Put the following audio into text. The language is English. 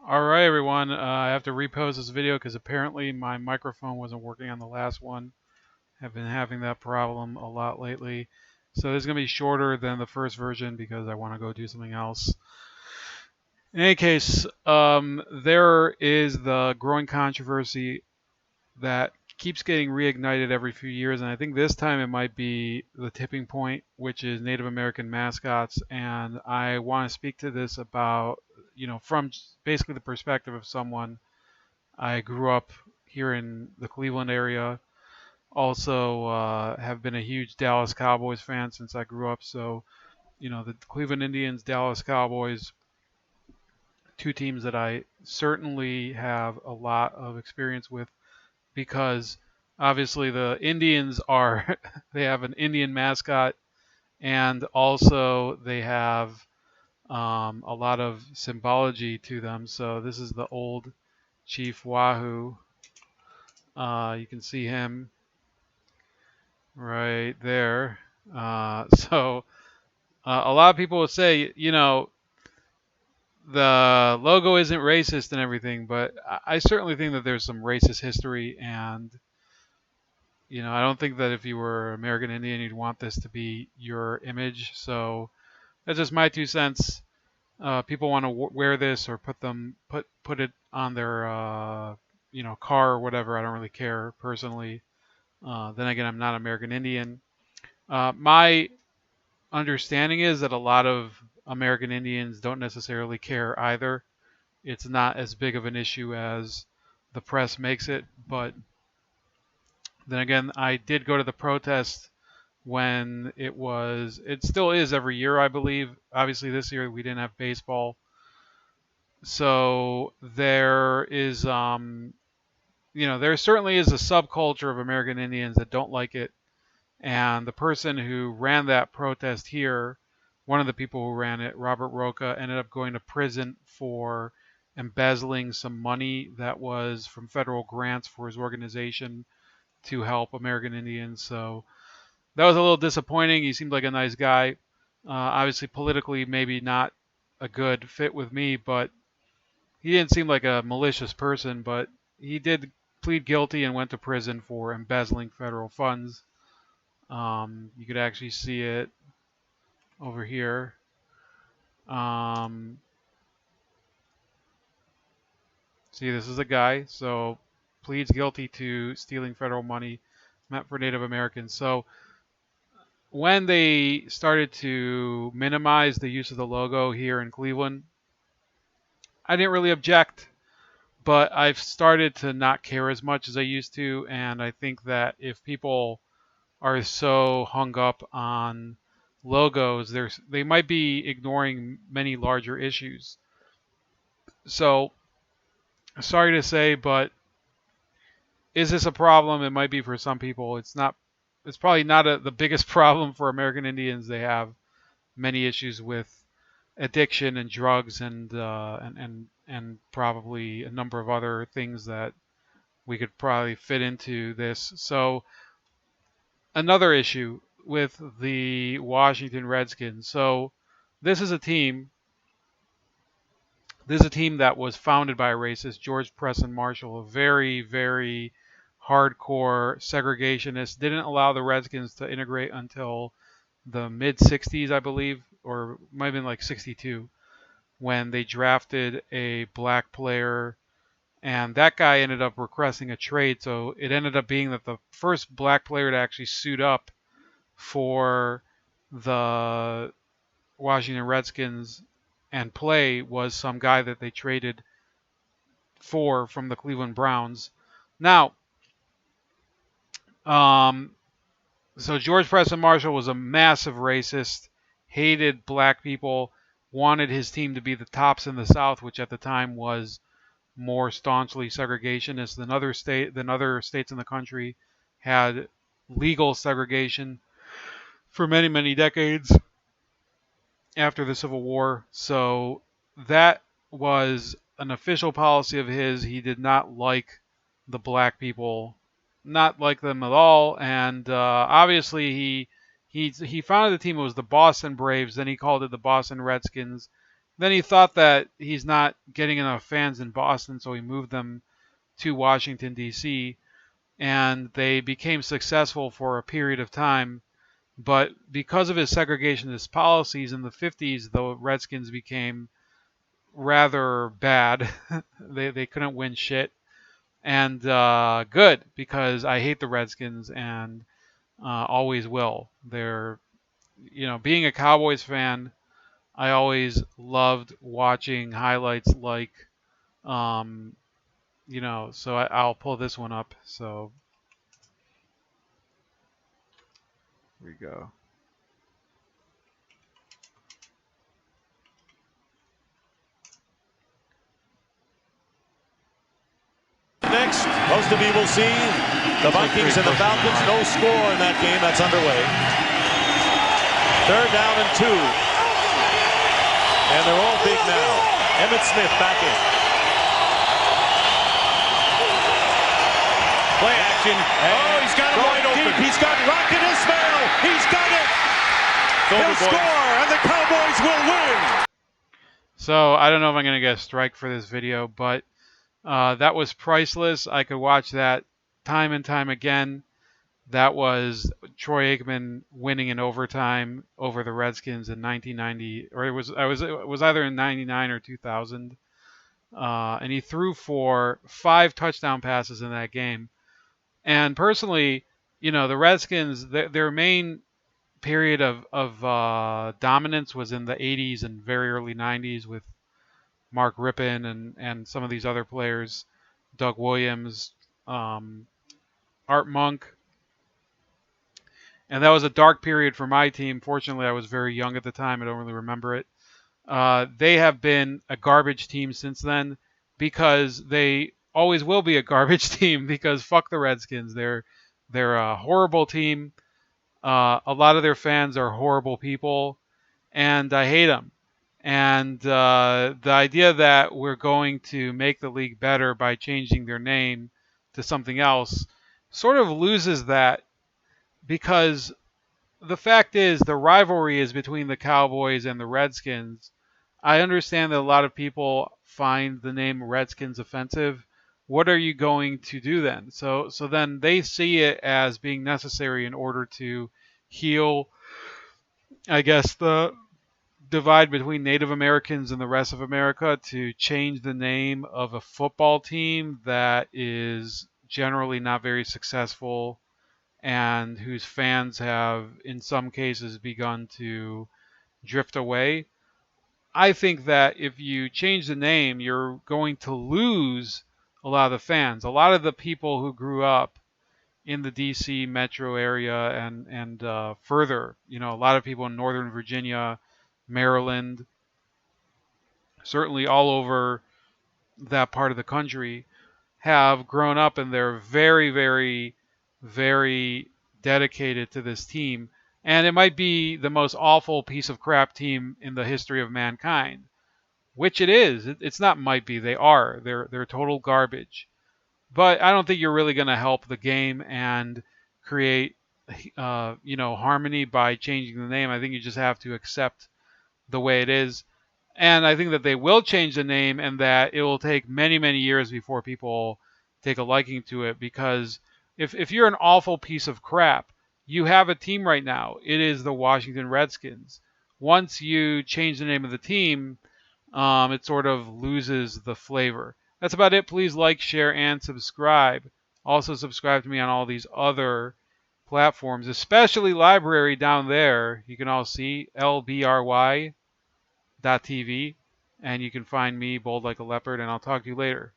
All right, everyone. I have to repost this video because apparently my microphone wasn't working on the last one. I've been having that problem a lot lately. So this is going to be shorter than the first version because I want to go do something else. In any case, there is the growing controversy that keeps getting reignited every few years, and I think this time it might be the tipping point, which is Native American mascots. And I want to speak to this about, from basically the perspective of someone. I grew up here in the Cleveland area. Also, have been a huge Dallas Cowboys fan since I grew up. So, the Cleveland Indians, Dallas Cowboys, two teams that I certainly have a lot of experience with because obviously the Indians are they have an Indian mascot, and also they have a lot of symbology to them. So this is the old Chief Wahoo. You can see him right there. A lot of people would say, the logo isn't racist and everything, but I certainly think that there's some racist history, and I don't think that if you were American Indian, you'd want this to be your image. So that's just my 2 cents. People want to wear this or put it on their car or whatever. I don't really care personally. Then again, I'm not American Indian. My understanding is that a lot of American Indians don't necessarily care either. It's not as big of an issue as the press makes it. But then again, I did go to the protest when it still is every year, I believe. Obviously, this year we didn't have baseball. So there certainly is a subculture of American Indians that don't like it. And the person who ran that protest here, one of the people who ran it, Robert Roca, ended up going to prison for embezzling some money that was from federal grants for his organization to help American Indians. So that was a little disappointing. He seemed like a nice guy. Obviously, politically, maybe not a good fit with me, but he didn't seem like a malicious person. But he did plead guilty and went to prison for embezzling federal funds. You could actually see it over here. Um, See, this is a guy, so pleads guilty to stealing federal money meant for Native Americans. So when they started to minimize the use of the logo here in Cleveland, I didn't really object, but I've started to not care as much as I used to. And I think that if people are so hung up on logos, they might be ignoring many larger issues. So sorry to say, but is this a problem? It might be for some people. It's not. It's probably not the biggest problem for American Indians. They have many issues with addiction and drugs and probably a number of other things that we could probably fit into this. So another issue with the Washington Redskins. So this is a team. This is a team that was founded by a racist, George Preston Marshall, a very, very hardcore segregationist. Didn't allow the Redskins to integrate until the mid 60s, I believe, or might have been like 62, when they drafted a black player, and that guy ended up requesting a trade. So it ended up being that the first black player to actually suit up for the Washington Redskins and play was some guy that they traded for from the Cleveland Browns. Now, so George Preston Marshall was a massive racist, hated black people, wanted his team to be the tops in the South, which at the time was more staunchly segregationist than other states in the country had legal segregation for many, many decades after the Civil War. So that was an official policy of his. He did not like the black people, not like them at all. And obviously he founded the team. It was the Boston Braves. Then he called it the Boston Redskins. Then he thought that he's not getting enough fans in Boston, so he moved them to Washington, D.C., and they became successful for a period of time. But because of his segregationist policies in the 50s, the Redskins became rather bad. They couldn't win shit. And good, because I hate the Redskins and always will. They're, being a Cowboys fan, I always loved watching highlights like, so I'll pull this one up. So here we go. Next, most of you will see the Vikings and the Falcons. No score in that game. That's underway. 3rd down and 2. And they're all big now. Emmitt Smith back in. Play action. Oh, he's got it wide open. He's got Rocket Ismail. He's got it. He'll score, and the Cowboys will win. So I don't know if I'm going to get a strike for this video, but that was priceless. I could watch that time and time again. That was Troy Aikman winning in overtime over the Redskins in 1990, or it was either in 99 or 2000. And he threw for 5 touchdown passes in that game. And personally, the Redskins, their main period of dominance was in the 80s and very early 90s with Mark Rippon and some of these other players, Doug Williams, Art Monk. And that was a dark period for my team. Fortunately, I was very young at the time. I don't really remember it. They have been a garbage team since then, because they always will be a garbage team, because fuck the Redskins. They're a horrible team. A lot of their fans are horrible people, and I hate them. And the idea that we're going to make the league better by changing their name to something else sort of loses that, because the fact is the rivalry is between the Cowboys and the Redskins. I understand that a lot of people find the name Redskins offensive. What are you going to do then? So then they see it as being necessary in order to heal, I guess, the divide between Native Americans and the rest of America, to change the name of a football team that is generally not very successful and whose fans have, in some cases, begun to drift away. I think that if you change the name, you're going to lose a lot of the fans. A lot of the people who grew up in the DC metro area and further, a lot of people in Northern Virginia, Maryland, certainly all over that part of the country, have grown up, and they're very, very, very dedicated to this team. And it might be the most awful piece of crap team in the history of mankind, which it is. It's not might be. They are. They're total garbage. But I don't think you're really going to help the game and create, harmony by changing the name. I think you just have to accept the way it is. And I think that they will change the name, and that it will take many, many years before people take a liking to it. Because if you're an awful piece of crap, you have a team right now. It is the Washington Redskins. Once you change the name of the team, it sort of loses the flavor. That's about it. Please like, share, and subscribe. Also subscribe to me on all these other platforms, especially Library down there. You can all see LBRY.TV, and you can find me, Bold Like a Leopard, and I'll talk to you later.